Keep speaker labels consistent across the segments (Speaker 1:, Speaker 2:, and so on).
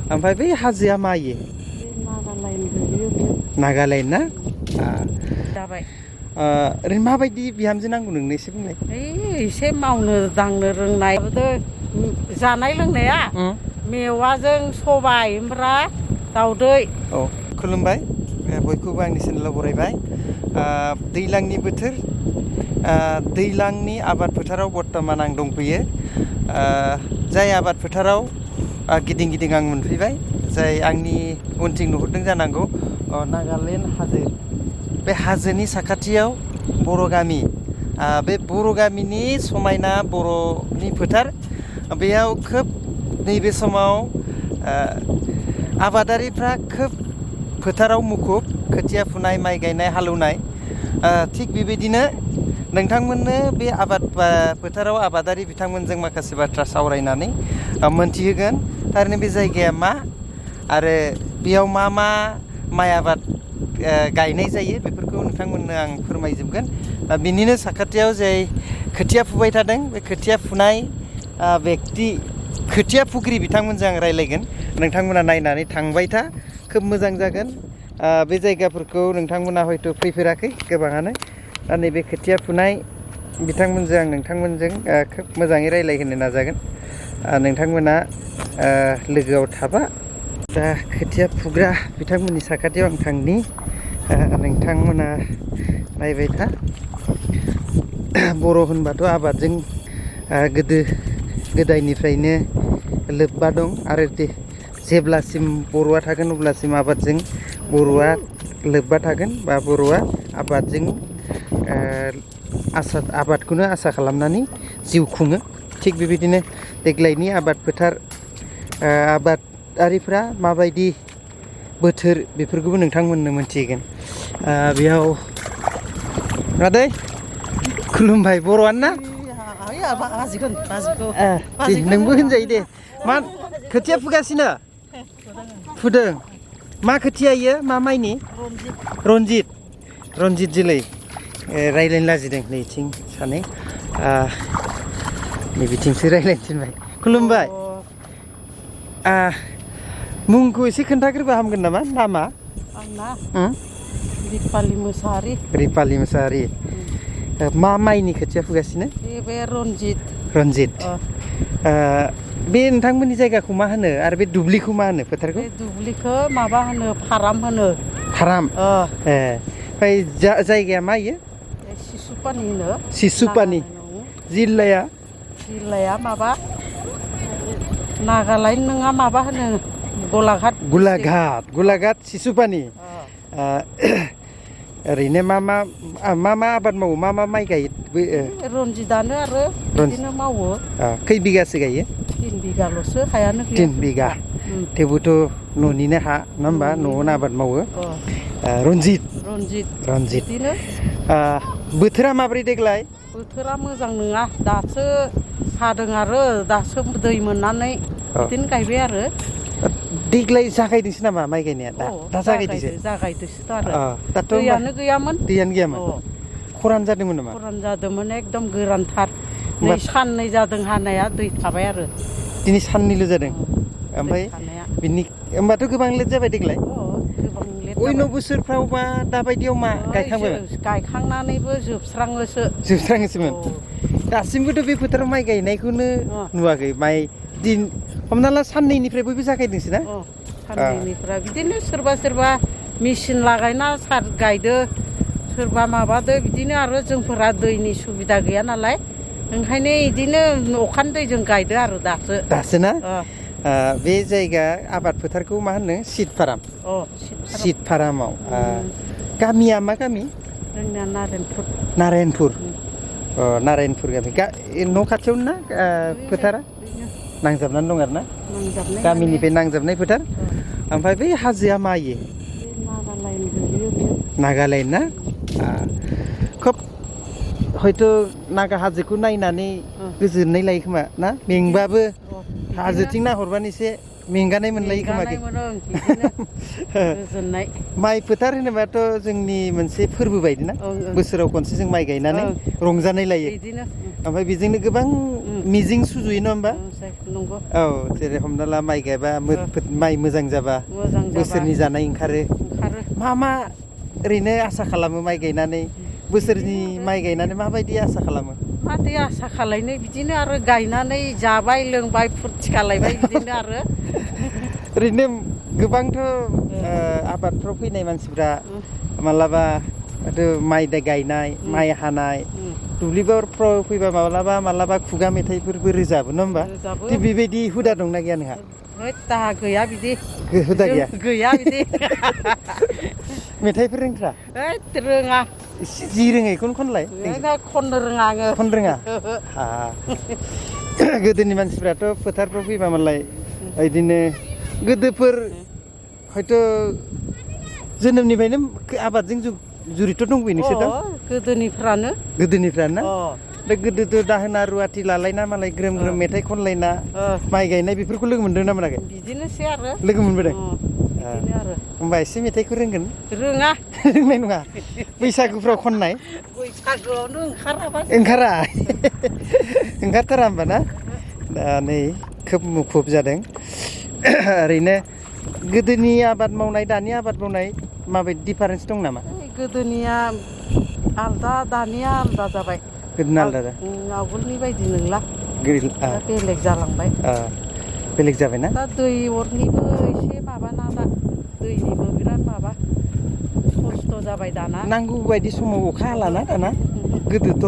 Speaker 1: ओमफ्राय बै हाजोआ मा इयो? नागालेण्ड ना?
Speaker 2: जाबाय।
Speaker 1: ओरैनो माबायदि बिहामजो नांगौ नोंनो एसे बुंलाय?
Speaker 2: एसे मावनो दांनो रोंनाय जानाय लोंनाया मेवाजों सबाय ओमफ्राय दाउदै।
Speaker 1: औ खुलुमबाय बयखौबो आंनि चेनेलाव बरायबाय। दैज्लांनि बोथोर दैज्लांनि आबाद फोथाराव बर्थमान आं दंफैयो। जाय आबाद फोथाराव गिदिं गिदिं आं मोनफैबाय, जाय आंनि उनथिं नुहुरदों जानांगौ नागालेण्ड हाजो। बे हाजोनि साखाथियाव बर' गामि, बे बर' गामिनि समायना बर'नि फोथार। बेयाव खोब नैबे समाव आबादारिफ्रा खोब फोथाराव मुखुब, खोथिया फुनाय, माइ गायनाय, हालेवनाय। थिग बेबायदिनो नोंथांमोननो बे आबाद फोथाराव आबादारि बिथांमोनजों माखासे बाथ्रा सावरायनानै मोनथिहोगोन थारैनो बे जायगाया मा आरो बेयाव मा मा माइ आबाद गायनाय जायो बेफोरखौ नोंथांमोननो आं फोरमायजोबगोन। बिनिनो साखाथियाव जाय खोथिया फुबाय थादों, बे खोथिया फुनाय बेक्ति, खोथिया फुग्रि बिथांमोनजों आं रायज्लायगोन। नोंथांमोना नायनानै थांबाय था, खोब मोजां जागोन। बे जायगाफोरखौ नोंथांमोना हयथ' फैफेराखै गोबाङानो। दा नैबे खोथिया फुनाय बिथांमोनजों आं नोंथांमोनजों खोब मोजाङै रायज्लायहोनो नाजागोन। नोंथांमोना लोगोआव थाबा। दा खोथिया फुग्रा बिथांमोननि साखाथियाव आं थांनि, नोंथांमोना नायबाय था। बर' होनबाथ' आबादजों गोदो गोदायनिफ्रायनो लोब्बा दं आरो जेब्लासिम बर'आ थागोन अब्लासिम आबादजों बर'आ लोब्बा थागोन, बा बर'आ आबादजों आबादखौनो आसा खालामनानै जिउ खुङो। थिग बेबायदिनो देग्लायनि आबाद फोथार आबादारिफ्रा माबायदि बोथोर बेफोरखौबो नोंथांमोननो मोनथिगोन। बेयाव आदै खुलुमबाय, बर'आनो ना? नोंबो होनजायो दे। मा खोथिया फुगासिनो? फुदों। मा खोथिया इयो? मा माइनि? रन्जित जोलै। रायज्लायनो लाजिदों नैथिं सानै, नैबिथिंसो रायज्लायनो थिनबाय। खुलुमबाय। मुंखौ एसे खोन्थाग्रोबा हामगोन नामा? नामा
Speaker 2: आंना रिपालि मुसाहारि।
Speaker 1: रिपालि मुसाहारि। मा माइनि खोथिया फुगासिनो?
Speaker 2: बे
Speaker 1: रन्जित। बे नोंथांमोननि जायगाखौ मा होनो आरो बे दुब्लिखौ मा होनो, फोथारखौ?
Speaker 2: बे दुब्लिखौ माबा होनो, फाराम होनो।
Speaker 1: फाराम। ओमफ्राय जायगाया मा इयो?
Speaker 2: सिसुपानि होनो।
Speaker 1: सिसुपानि।
Speaker 2: जिल्लाया माबा नागालेण्ड नङा, माबा होनो
Speaker 1: गलाघाट सिसुपानि। ओरैनो मा मा आबाद मावो? मा मा माइ गायो?
Speaker 2: रन्जितआनो आरो बिदिनो मावो।
Speaker 1: खै बिगासो गायो?
Speaker 2: 3 बिगाल'सो, हायानो गैया।
Speaker 1: 3 बिगा। थेवबोथ' न'निनो हा नङा होमबा? न'आवनो आबाद मावो। रन्जित।
Speaker 2: बिदिनो।
Speaker 1: बोथोरा माब्रै देग्लाय?
Speaker 2: बोथोरा मोजां नङा, दासो हादों आरो दासो दै मोननानै बिदिनो गायबाय आरो।
Speaker 1: देग्लाय जागायदोंसो नामा माइ गायनाया? दा
Speaker 2: जागायदोसोथ' आरो।
Speaker 1: दाथ'
Speaker 2: दैयानो गैयामोन।
Speaker 1: खरान जादोंमोन नामा?
Speaker 2: खरान जादोंमोन, एकदम गोरानथार। नै साननै जादों हानाया, दै थाबाय आरो।
Speaker 1: दिनै साननैल' जादों? ओमफ्राय होमबाथ' गोबां लेट जाबाय देग्लाय? अन्य बोसोरफ्रावबा दाबायदियाव मा गायखांबाय?
Speaker 2: गायखांनानैबो
Speaker 1: जोबस्राङोसोमोन। दासिमबोथ' बे फोथाराव माइ गायनायखौनो नुवाखै। हमना ला साननैनिफ्राय बयबो जागायदोंसो ना?
Speaker 2: साननैनिफ्राय बिदिनो सोरबा मेचिन लागायना गायदो, सोरबा माबादो। बिदिनो आरो जोंफोरा दैनि सुबिदा गैया नालाय, ओंखायनो बिदिनो अखानि दैजों गायदो आरो दासो
Speaker 1: ना? बे जायगा आबाद फोथारखौ मा होनो? सिद फाराम। सिद फारामाव। गामिया मा गामि?
Speaker 2: जोंनिया
Speaker 1: नारायणपुर। नारायणपुर गामि। न' खाथियावनो ना फोथारा? नांजाबनानै दं आरो ना? गामिनिफ्राय नांजाबनाय फोथार। ओमफ्राय बै हाजोआ मा इयो? नागालेण्ड ना? खोब हयथ' नागा हाजोखौ नायनानै गोजोननाय लायो खोमा ना? मेंबाबो हाजोथिं नाहरबानो एसे मेंगानाय मोनलायो खोमा
Speaker 2: मेंगानाय मोनो बिदिनो गोजोननाय
Speaker 1: माइ फोथार होनोबाथ' जोंनि मोनसे फोरबो बायदि ना बोसोराव खनसे जों माइ गायनानै रंजानाय लायो
Speaker 2: बिदिनो
Speaker 1: ओमफ्राय बेजोंनो गोबां मिजिं सुजुयो नङा होमबा
Speaker 2: नंगौ
Speaker 1: औ जेरै हमना ला माइ गायबा माइ मोजां जाबा बोसोरनि जानाय ओंखारो मा ओरैनो आसा खालामो माइ गायनानै बोसोरनि माइ गायनानै माबायदि आसा खालामो
Speaker 2: माथो आसा खालायनो बिदिनो आरो गायनानै जाबाय लोंबाय फुरथि खालायबाय बिदिनो आरो
Speaker 1: ओरैनो गोबांथ' आबादफ्राव फैनाय मानसिफ्रा मालाबा माइ गायनाय माइ हानाय दुब्लिफ्राव फैबा मालाबा खुगा मेथाइफोरबो रोजाबो नङा होमबा थिग बेबायदि हुदा दंना गैया नोंहा
Speaker 2: दाहा गैया बिदि
Speaker 1: हुदा गैया
Speaker 2: गैया बिदि
Speaker 1: मेथाइफोर रोंथ्रा
Speaker 2: रोङा
Speaker 1: जि रोङो बेखौनो खनलाय
Speaker 2: खननो रोङा आङो
Speaker 1: खननो रोङा गोदोनि मानसिफ्राथ' फोथारफ्राव फैबा मालाय बिदिनो गोदोफोर हयथ' जोनोमनिफ्रायनो आबादजों जुरित' दंबोयो नोंसोर
Speaker 2: गोदोनिफ्रानो
Speaker 1: दा गोदोथ' दाहोना रुवाथि लालायना मालाय ग्रोम ग्रोम मेथाइ खनलायना माइ गायनाय बेफोरखौ लोगो मोनदों ना मोनाखै
Speaker 2: बिदिनोसै आरो
Speaker 1: लोगो मोनबोदों
Speaker 2: बिदिनो आरो
Speaker 1: होमबा एसे मेथाइखौ रोंगोन
Speaker 2: रोङा
Speaker 1: रोंनाय नङा बैसागुफ्राव खननाय
Speaker 2: बैसागुआवनो
Speaker 1: ओंखारथारा होमबा ना दा नै खोब मुखुब जादों ओरैनो गोदोनि आबाद मावनाय दानि आबाद मावनाय माबायदि डिफारेन्स दं नामा
Speaker 2: गोदोनिया आलदा दानिया आलदा जाबाय
Speaker 1: गोदोना आलदा
Speaker 2: आवगोलनि बायदि नंला बेलेग जालांबाय
Speaker 1: बेलेग जाबायना
Speaker 2: दा दै अरनिबो एसे माबाना दा दैनिबो बिराद माबा खस्थ' जाबाय दाना
Speaker 1: नांगौ बायदि समाव अखा हालाना दाना गोदोथ'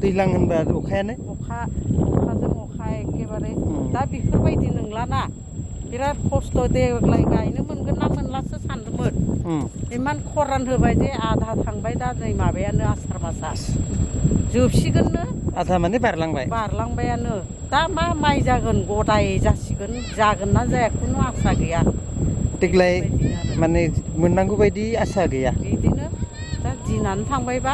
Speaker 1: दैज्लां होनबा
Speaker 2: अखाजों अखा एखेबारे दा बेफोरबायदि नंलाना बिराद खस्थ' देग्लाय गायनो मोनगोन ना मोनलासो सानदोंमोन इमान खरान होबाय जे आधा थांबाय दा नै माबायानो आसार मासा जोबसिगोननो
Speaker 1: आधा माने
Speaker 2: बारलांबायानो दा मा माइ जागोन गदाय जासिगोन जागोन ना जाया खुनु आसा गैया
Speaker 1: देग्लाय माने मोननांगौ बायदि आसा गैया
Speaker 2: बिदिनो दा दिनानो थांबायबा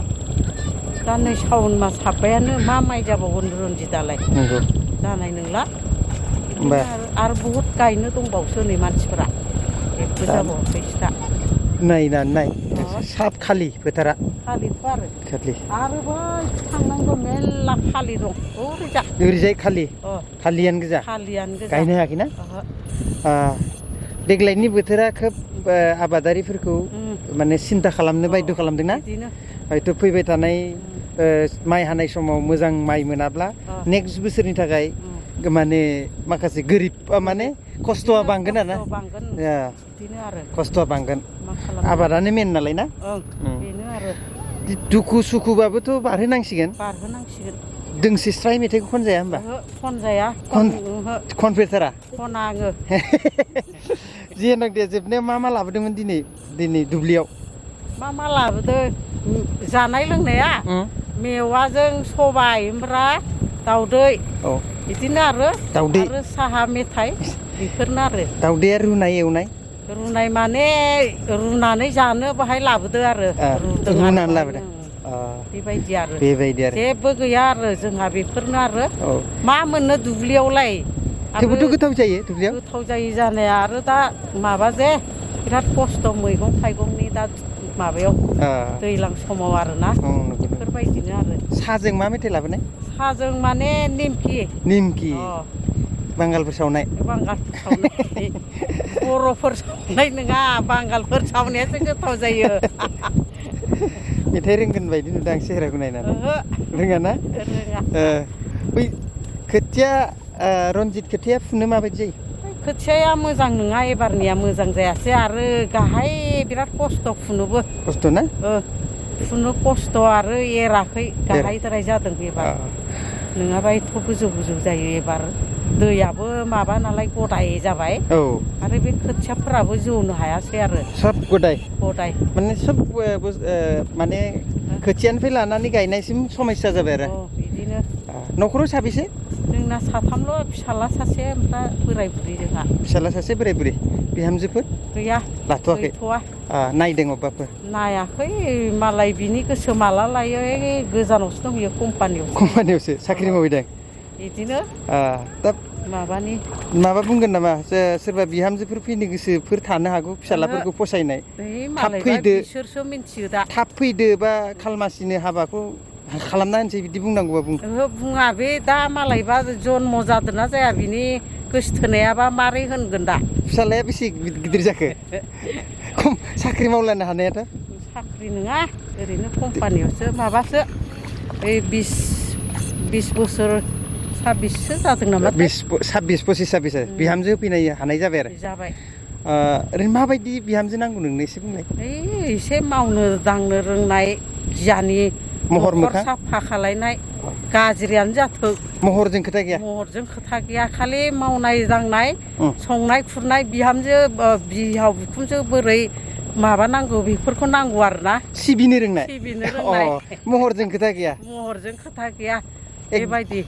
Speaker 2: दा नै सावन मास हाबबायानो मा माइ जाबावगोन रन्जितालाय
Speaker 1: नंगौ
Speaker 2: जानाय नंला आरो बहुद गायनो दंबावसो नै मानसिफोरा बेबो जाबावाखैसो दा
Speaker 1: नाय साब खालि फोथारा
Speaker 2: खालिथ' आरो बै थांनांगौ मेरला खालि दं
Speaker 1: ओरैजाय खालियानो गोजा गायनो हायाखैना देग्लायनि बोथोरा खोब आबादारिफोरखौ माने सिन्था खालामनो बायद' खालामदोंना हयथ' फैबाय थानाय माइ हानाय समाव मोजां माइ मोनाब्ला नेक्स्ट बोसोरनि थाखाय माने माखासे गोरिब माने खस्थ'आ बांगोन आरोना खस्थ'आ बांगोन आबादानो मेन नालाय ना
Speaker 2: बेनो आरो
Speaker 1: दुखु सुखुबाबोथ' बारहोनांसिगोन दोंसे स्राय मेथाइखौ खनजाया होमबा
Speaker 2: खनजाया
Speaker 1: खनफेरथारा
Speaker 2: खना आङो
Speaker 1: जियानो दे जोबनायाव मा लाबोदोंमोन दिनै दुब्लियाव
Speaker 2: मा लाबोदों जानाय लोंनाया मेवाजों सबाय ओमफ्राय दाउदै बिदिनो आरो साहा मेथाइ बेफोरनो आरो
Speaker 1: दाउदैया रुनाय
Speaker 2: माने रुनानै जानो बाहाय लाबोदों आरो
Speaker 1: रुनानै लाबोदों
Speaker 2: बेबायदि आरो
Speaker 1: जेबो
Speaker 2: गैया आरो जोंहा बेफोरनो आरो मा मोननो दुब्लियावलाय
Speaker 1: थेवबोथ' गोथाव जायो दुब्लियाव
Speaker 2: गोथाव जायो जानाया आरो दा माबा जे बिराद खस्थ' मैगं थाइगंनि दा माबायाव दैज्लां समाव आरोना बेफोरबायदिनो आरो
Speaker 1: साहाजों मा मेथाइ लाबोनाय
Speaker 2: साहाजों माने निमखि
Speaker 1: बांगालफोर सावनाय
Speaker 2: बर'फोर सावनाय नङा बांगालफोर सावनायासो गोथाव जायो
Speaker 1: मेथाइ रोंगोन बायदि नुदों आं सेहेराखौ नायनानै रोङा ना बै खोथिया रनजित खोथिया फुनो माबायदि जायो
Speaker 2: खोथियाया मोजां नङा एबारनिया मोजां जायासै आरो गाहाय बिराद खस्थ' फुनोबो
Speaker 1: खस्थ' ना
Speaker 2: फुनो खस्थ' आरो एराखै गाहायद्राय जादों एबार नङाबा एथ' गोजौ जायो एबार दैयाबो माबा नालाय गदाय जाबाय आरो बे खोथियाफोराबो जौनो हायासै आरो
Speaker 1: सब गदाय
Speaker 2: माने
Speaker 1: सब माने खोथियानिफ्राय लानानै गायनायसिम समस्या जाबाय आरो
Speaker 2: बिदिनो
Speaker 1: न'खराव साबेसे
Speaker 2: जोंना साथामल' फिसाला सासे ओमफ्राय बोराय बुरि जोंहा
Speaker 1: फिसाला सासे बोराय बुरि बिहामजोफोर
Speaker 2: गैया
Speaker 1: लाथ'वाखै नायदों अबेबाफोर
Speaker 2: नायाखै मालाय बिनि गोसो माला लायो गोजानावसो दंहैयो कम्पानियावसो
Speaker 1: साख्रि मावहैदों
Speaker 2: बिदिनो
Speaker 1: दा
Speaker 2: माबानि
Speaker 1: माबा बुंगोन नामा सोरबा बिहामजोफोर फैनो गोसोफोर थानो हागौ फिसालाफोरखौ फसायनाय थाब फैदो
Speaker 2: बिसोरसो मिथियो दा
Speaker 1: थाब फैदो बा खालमासिनो हाबाखौ खालामना होनसै बिदि बुंनांगौबा बुं
Speaker 2: बुङा बे दा मालायबा जन्म जादोंना जाया बिनि गोसोथोनायाबा मारै होनगोन दा
Speaker 1: फिसालाया बेसे गिदिर जाखो साख्रि मावलानो हानायाथ'
Speaker 2: साख्रि नङा ओरैनो कम्पानियावसो माबासो ओइ 20 बोसोर 26सो जादों नामा
Speaker 1: 26 बिहामजो होफैनो हानाय जाबाय आरो
Speaker 2: जाबाय
Speaker 1: ओरैनो माबायदि बिहामजो नांगौ नोंनो एसे बुंलाय
Speaker 2: एसे मावनो दांनो रोंनाय गियानि
Speaker 1: महर मोखां
Speaker 2: साफा खालायनाय गाज्रियानो जाथों
Speaker 1: महरजों खोथा गैया
Speaker 2: महरजों खोथा गैया खालि मावनाय दांनाय संनाय खुरनाय बिहामजो बिहाव बिखुनजो बोरै माबानांगौ बेफोरखौ नांगौ आरोना
Speaker 1: सिबिनो रोंनाय महरजों खोथा गैया
Speaker 2: महरजों खोथा गैया बेबायदि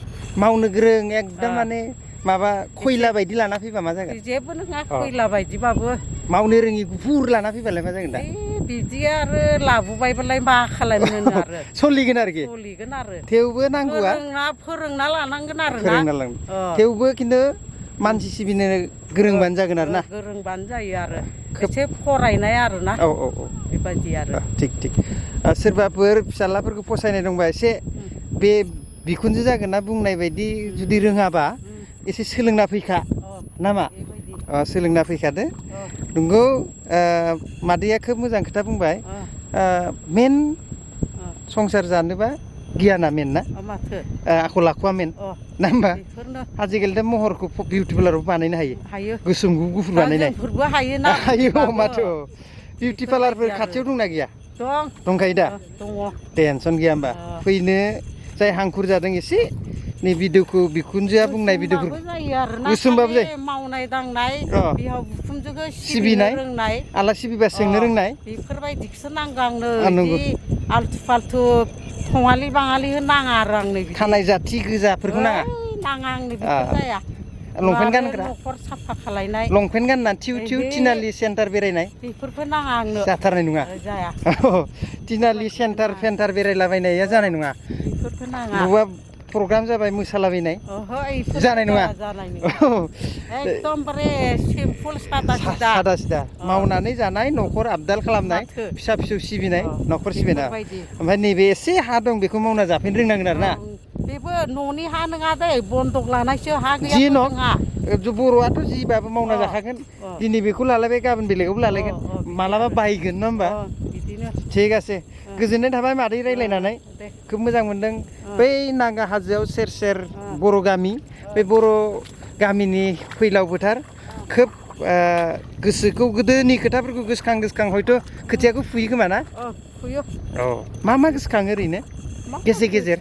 Speaker 1: मावनो गोरों एकदम माने माबा खयला बायदि लाना फैबा मा जागोन
Speaker 2: जेबो नङा खयला बायदिबाबो
Speaker 1: मावनो रोङि गुफुर लाना फैबालाय मा जागोन दा
Speaker 2: बिदि आरो लाबोबायबालाय मा खालामनो आरो
Speaker 1: सोलिगोन आरोखि थेवबो नांगौआ
Speaker 2: फोरोंना लानांगोन आरो
Speaker 1: फोरोंना लांगोन थेवबो खिन्थु मानसि सिबिनो गोरोंबानो जागोन आरो ना
Speaker 2: गोरोंबानो जायो आरो एसे फरायनाय आरो ना
Speaker 1: औ
Speaker 2: बेबायदि आरो
Speaker 1: थिग सोरबाफोर फिसालाफोरखौ फसायनाय दंबा एसे बे बिखुनजो जागोन ना बुंनाय बायदि जुदि रोङाबा एसे सोलोंना फैखा नामा सोलोंना फैखादो नंगौ मादैया खोब मोजां खोथा बुंबाय मेन संसार जानोबा गियाना मेन ना आखल आखुआ मेन ना होमबा आजिखालि दा महरखौ बिउटिफुलारबो बानायनो हायो गोसोम गुफुर बानायनाय हायो माथो बिउटि पार्लारफोर खाथियाव दंना गैया दंखायो दा टेनसन गैया होमबा फैनो जाय हांखुर जादों एसे नै भिडिअखौ बिखुनजोआ बुंनाय भिडिअफोरखौ गोसोमबाबो जायो
Speaker 2: मावनाय दांनाय बिहाव बिखुनजोखौ
Speaker 1: सिबिनाय
Speaker 2: रोंनाय
Speaker 1: आलासि फैबा सोंनो रोंनाय
Speaker 2: बेफोरबायदिखौसो नांगौ आंनो आल्थु फाल्थु थङालि बाङालि नाङा आरो आंनो
Speaker 1: खानाय जाथि गोजाफोरखौ नाङा
Speaker 2: आंनो बेफोर जाया
Speaker 1: लंपेन्ट गानग्रा
Speaker 2: न'खर साफा खालायनाय
Speaker 1: लंपेन्ट गानना थिउ तिनालि सेन्टार बेरायनाय
Speaker 2: बेफोरखौ नाङा आंनो
Speaker 1: जाथारनाय नङा
Speaker 2: जाया
Speaker 1: तिनालि सेन्टार बेरायलाबायनाया जानाय नङा
Speaker 2: बेफोरखौ नाङा
Speaker 1: बबेबा प्रग्राम जाबाय मोसालाबायनाय जानाय नङा
Speaker 2: एकदमबारे सिम्पोल सादा
Speaker 1: सिदा मावनानै जानाय न'खर आबदाल खालामनाय फिसा फिसौ सिबिनाय न'खर सिबिनाय ओमफ्राय नैबे एसे हा दं बेखौ मावना जाफैनो रोंनांगोन आरो ना
Speaker 2: बेबो न'नि हा नङा दै बन्दक लानायसो हा गैया
Speaker 1: जि न' बर'आथ' जिबाबो मावना जाखागोन दिनै बेखौ लालायबाय गाबोन बेलेगावबो लालायगोन मालाबा बायगोन नङा होमबा थिग আছে गोजोननाय थाबाय मादै रायज्लायनानै खोब मोजां मोनदों बै नागा हाजोआव सेर सेर बर' गामि बे बर' गामिनि फैलाव फोथार खोब गोसोखौ गोदोनि खोथाफोरखौ गोसोखां हयथ' खोथियाखौ फुयो खोमा ना मा गोसोखाङो ओरैनो गेजेर गेजेर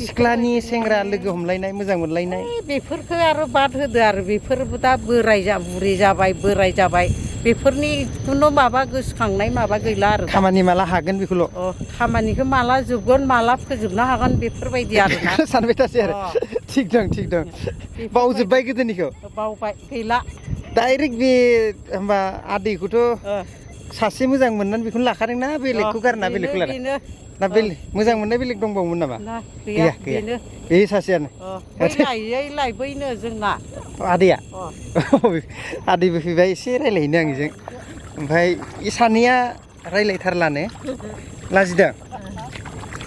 Speaker 1: सिख्लानि सेंग्रा लोगो हमलायनाय मोजां मोनलायनाय
Speaker 2: बेफोरखौ आरो बाद होदो आरो बेफोरबो दा बुरै जाबाय बोराय जाबाय बेफोरनि खुनु माबा गोसोखांनाय माबा गैला आरो
Speaker 1: खामानि माला हागोन बेखौल'
Speaker 2: खामानिखौ माला जोबगोन माला फोजोबनो हागोन बेफोरबायदि आरो ना
Speaker 1: सानबाय थासै आरो थिग दं बावजोब्बाय गोदोनिखौ
Speaker 2: बावबाय गैला
Speaker 1: डाइरेक्ट बे होमबा आदैखौथ' सासे मोजां मोननानै बेखौनो लाखादोंना बेलेगखौ गारना बेलेगखौ लादों ना मोजां मोननाय बेलेग दंबावोमोन नामा
Speaker 2: गैया
Speaker 1: बे सासेयानो
Speaker 2: लायबैनो जोंना
Speaker 1: आदैया आदैबो फैबाय एसे रायज्लायहैनो आंजों ओमफ्राय इ सानैया रायज्लायथारलानो लाजिदों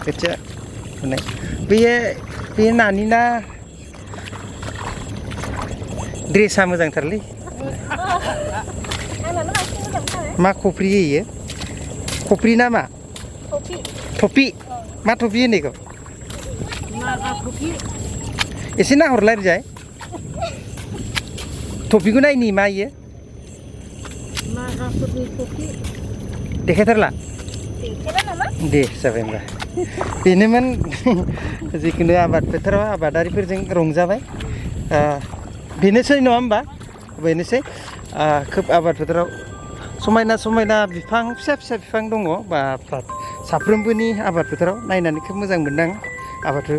Speaker 1: खोथिया फुनाय बे नानि ना ड्रेसा मोजांथारलै मा खफ्रि होयो खफ्रि ना मा थफि मा थफि होनो बेखौ एसे नाहरलाय ओरैजाय थफिखौ नायनि मा इयो देखायथारला दे जाबाय होनबा बेनोमोन जिखुनु आबाद फोथाराव आबादारिफोरजों रंजाबाय बेनोसै नङा होमबा बेनोसै खोब आबाद फोथाराव समायना बिफां फिसा बिफां दङ बा साफ्रोमबोनि आबाद फोथाराव नायनानै खोब मोजां मोनदों आबादखौ